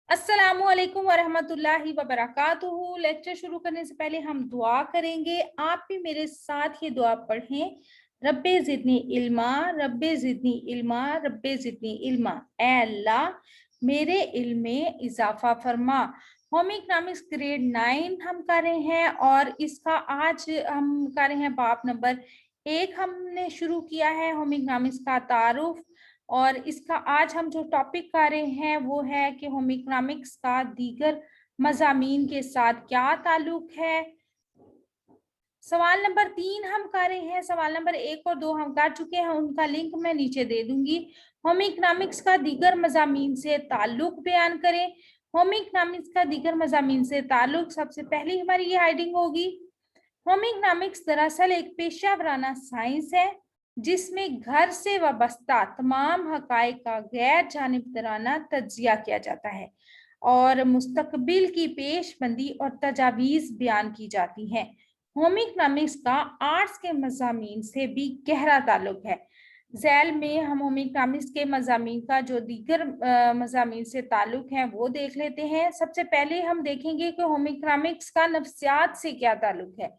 अस्सलामु अलैकुम वरहमतुल्लाहि वबरकातुहू। लेक्चर शुरू करने से पहले हम दुआ करेंगे। आप भी मेरे साथ ये दुआ पढ़ें। रब्बे ज़िदनी इल्मा, रब्बे ज़िदनी इल्मा, रब्बे ज़िदनी इल्मा। ऐ अल्लाह मेरे इल्म में इजाफा फरमा। होम इकोनॉमिक्स ग्रेड 9 हम कर रहे हैं और इसका आज हम कर रहे हैं बाब नंबर 1 हमने शुरू किया है होम इकोनॉमिक्स का तारुफ। और इसका आज हम जो टॉपिक कर रहे हैं वो है कि होम इकोनॉमिक्स का दीगर मज़ामीन के साथ क्या ताल्लुक है। सवाल नंबर 3 हम कर रहे हैं। सवाल नंबर 1 और 2 हम कर चुके हैं, उनका लिंक मैं नीचे दे दूंगी। होम इकोनॉमिक्स का दीगर मज़ामीन से ताल्लुक बयान करें। होम इकोनॉमिक्स का दीगर मज़ामीन से ताल्लुक, सबसे पहली हमारी ये हेडिंग होगी। होम इकोनॉमिक्स दरअसल एक पेशा वराना साइंस है जिसमें घर से वाबस्ता तमाम हकाइक का गैर जानिबदाराना तज्जिया किया जाता है और मुस्तकबिल की पेशबंदी और तजावीज़ बयान की जाती हैं। होम इकोनॉमिक्स का आर्ट्स के मज़ामीन से भी गहरा ताल्लुक है। झैल में हम होम इकोनॉमिक्स के मज़ामीन का जो दीगर मज़ामीन से ताल्लुक है वो देख लेते हैं। सबसे पहले हम देखेंगे कि होम इकोनॉमिक्स का नफ्सियात से क्या ताल्लुक है।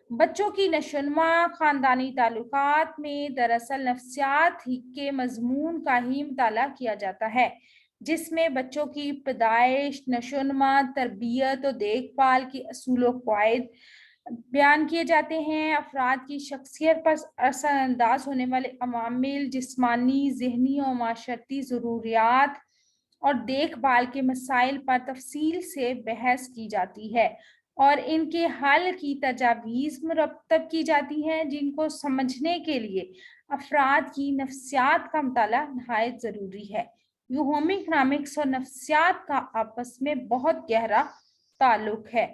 बच्चों की नशोनुमा ख़ानदानी ताल्लुकात में दरअसल नफ्सियात के मजमून का ही मुताला किया जाता है, जिसमें बच्चों की पैदाइश, नशोनुमा, तरबियत और देखभाल की असूल व क़वाइद बयान किए जाते हैं। अफराद की शख्सियत पर असरअंदाज होने वाले अवामिल, जिस्मानी, ज़हनी और माशरती ज़रूरियात और देखभाल के मसाइल पर तफसील से बहस की जाती है और इनके हल की तजावीज़ मुरतब की जाती हैं, जिनको समझने के लिए अफराद की नफ्सियात का मुताला नहायत ज़रूरी है। होम इकोनॉमिक्स और नफ्सियात का आपस में बहुत गहरा ताल्लुक है।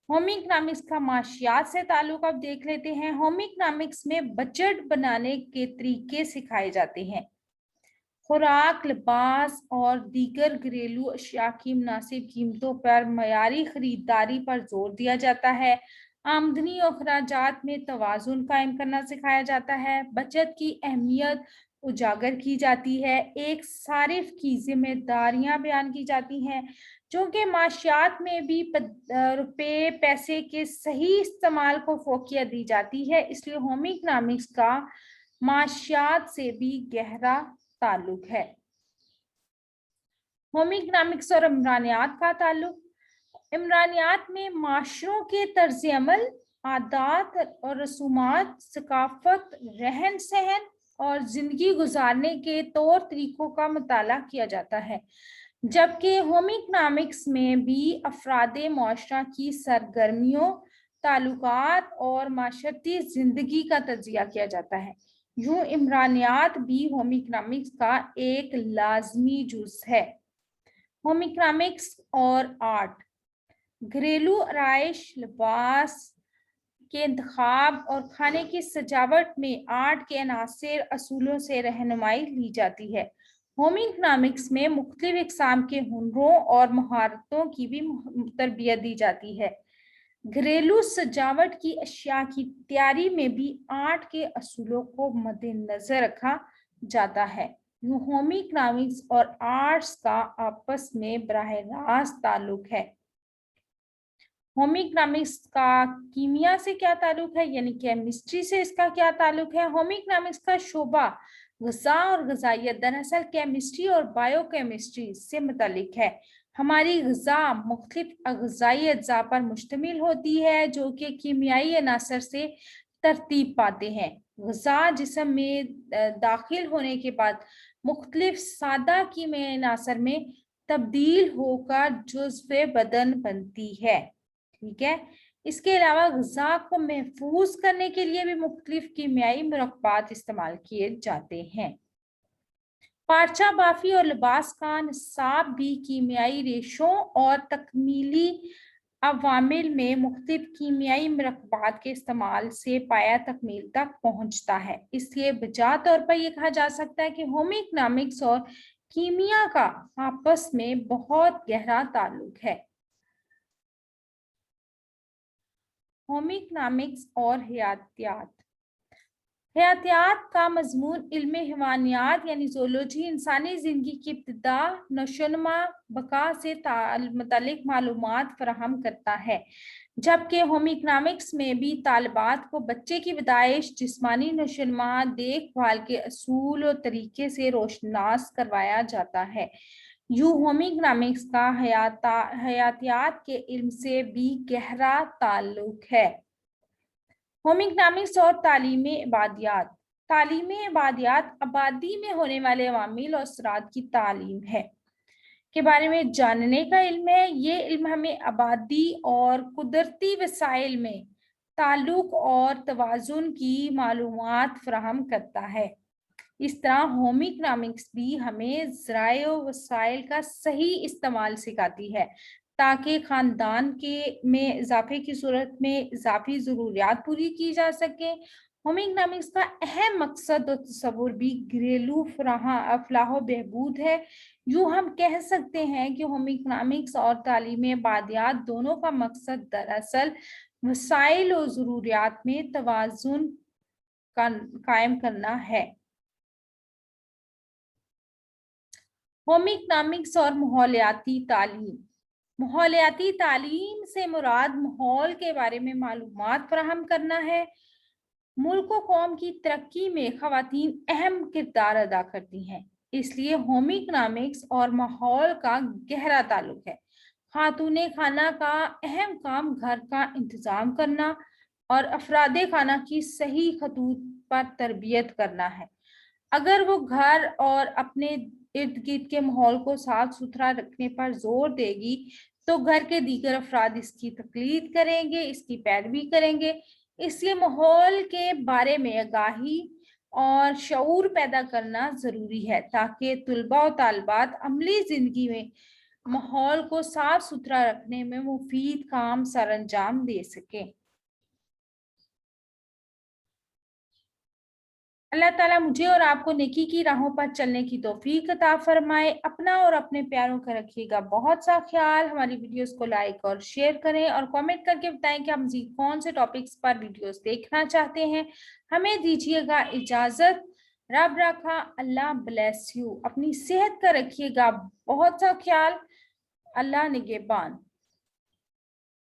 होम इकोनॉमिक्स का माशियात से ताल्लुक अब देख लेते हैं। होम इकोनॉमिक्स में बजट बनाने के तरीके सिखाए जाते हैं। खुराक, लिबास और दीगर घरेलू अशिया की मुनासिब कीमतों पर मयारी खरीदारी पर जोर दिया जाता है। आमदनी और खराजात में तवाज़ुन कायम करना सिखाया जाता है। बचत की अहमियत उजागर की जाती है। एक सारिफ की जिम्मेदारियां बयान की जाती हैं। चूँकि माशियात में भी रुपए पैसे के सही इस्तेमाल को फोकियत दी जाती है, इसलिए होम इकोनॉमिक्स का माशियात से भी गहरा ताल्लुक है। होम इकोनॉमिक्स और इमरानियात का ताल्लुक। इमरानियात में माशरों के तर्ज अमल, आदात और रसूमात, सकाफत, रहन सहन और जिंदगी गुजारने के तौर तरीकों का मुताला किया जाता है, जबकि होम इकोनॉमिक्स में भी अफरादे मुआशरा की सरगर्मियों, ताल्लुकात और माशरती जिंदगी का तजिया किया जाता है। यूं इमरानियात भी होम इकोनॉमिक्स का एक लाजमी जुज है। होम इकोनॉमिक्स और आर्ट। घरेलू आराइश, लिबास के इंतखाब और खाने की सजावट में आर्ट के अनासिर असूलों से रहनुमाई ली जाती है। होम इकोनॉमिक्स में मुख्तलिफ इक़साम के हुनरों और महारतों की भी तरबियत दी जाती है। घरेलू सजावट की अशिया की तैयारी में भी आर्ट के असूलों को मद्देनजर रखा जाता है। होम इकोनॉमिक्स और आर्ट्स का आपस में बराह रास्त ताल्लुक है। होम इकोनॉमिक्स का कीमिया से क्या ताल्लुक है, यानी केमिस्ट्री से इसका क्या ताल्लुक है। होम इकोनॉमिक्स का शोबा ग़िज़ा और ग़िज़ाइयत दरअसल केमिस्ट्री और बायोकेमिस्ट्री से मुतल्लिक है। हमारी ग़िज़ा मुख्तलिफ ग़िज़ाई अज्जा पर मुश्तमिल होती है जो कि कीमियाई अनासर से तरतीब पाते हैं। ग़िज़ा जिस्म में दाखिल होने के बाद मुख्तलिफ सादा कीमियाई अनासर में तब्दील होकर जुज़्व बदन बनती है। ठीक है। इसके अलावा ग़िज़ा को महफूज करने के लिए भी मुख्तलिफ कीमियाई मुरक्बात इस्तेमाल किए जाते हैं। पार्चा बाफी और लिबास का निसाब भी कीमियाई रेशों और तकमीली अवामिल में मुख्तलिफ कीमियाई मुरक्बात के इस्तेमाल से पाया तकमील तक पहुँचता है। इसलिए बजा तौर पर यह कहा जा सकता है कि होम इकोनॉमिक्स और कीमिया का आपस में बहुत गहरा ताल्लुक है। होम इकोनॉमिक्स और हयातियात। हयातियात का मजमून इल्म हैवानियात यानी ज़ूलॉजी इंसानी ज़िंदगी की इब्तिदा, नशोनुमा, बका से मुतालिक मालूमात फराहम करता है, जबकि होम इकनॉमिक्स में भी तालिबात को बच्चे की पैदाइश, जिस्मानी नशोनुमा, देखभाल के असूल और तरीके से रोशनास करवाया जाता है। यूं होम इकनॉमिक्स का हयातियात के इल्म से भी गहरा ताल्लुक है। होम इकनॉमिक्स और तालीम इबादियात। तालीम इबादियात आबादी में होने वाले अवामिल और असरात की तालीम है के बारे में जानने का इल्म है। ये इल्म हमें आबादी और कुदरती वसाइल में ताल्लुक और तवाजुन की मालूमात फराहम करता है। इस तरह होम इकनॉमिक्स भी हमें ज़राए और वसाइल का सही इस्तेमाल सिखाती है, ताकि ख़ानदान के में इजाफे की सूरत में इजाफी ज़रूरियात पूरी की जा सके। होम इकनॉमिक्स का अहम मकसद और तसव्वुर भी घरेलू फलाह बहबूद है। यूँ हम कह सकते हैं कि होम इकनॉमिक्स और तालीम इबादियात दोनों का मकसद दरअसल वसाइल और ज़रूरियात में तवाज़ुन कायम करना है। होम इकनॉमिक्स और माहौलियाती तालीम। माहौलियाती तालीम से मुराद माहौल के बारे में मालूमात फराहम करना है। मुल्क व कौम की तरक्की में ख़वातीन अहम किरदार अदा करती हैं, इसलिए होम इकनॉमिक्स और माहौल का गहरा ताल्लुक है। खातूने खाना का अहम काम घर का इंतज़ाम करना और अफरादे खाना की सही खतूत पर तरबियत करना है। अगर वो घर और अपने इर्द गिर्द के माहौल को साफ सुथरा रखने पर जोर देगी, तो घर के दीगर अफराद इसकी तकलीद करेंगे, इसकी पैरवी करेंगे। इसलिए माहौल के बारे में आगाही और शऊर पैदा करना ज़रूरी है, ताकि तुलबा और तालिबात अमली ज़िंदगी में माहौल को साफ सुथरा रखने में मुफीद काम सर अंजाम दे सकें। अल्लाह ताला मुझे और आपको नेकी की राहों पर चलने की तौफीक अता फरमाए। अपना और अपने प्यारों का रखिएगा बहुत सा ख्याल। हमारी वीडियोस को लाइक और शेयर करें और कमेंट करके बताएं कि आप मज़ीद कौन से टॉपिक्स पर वीडियोस देखना चाहते हैं। हमें दीजिएगा इजाज़त। रब रखा, अल्लाह ब्लेस यू। अपनी सेहत का रखिएगा बहुत सा ख्याल। अल्लाह निगहबान।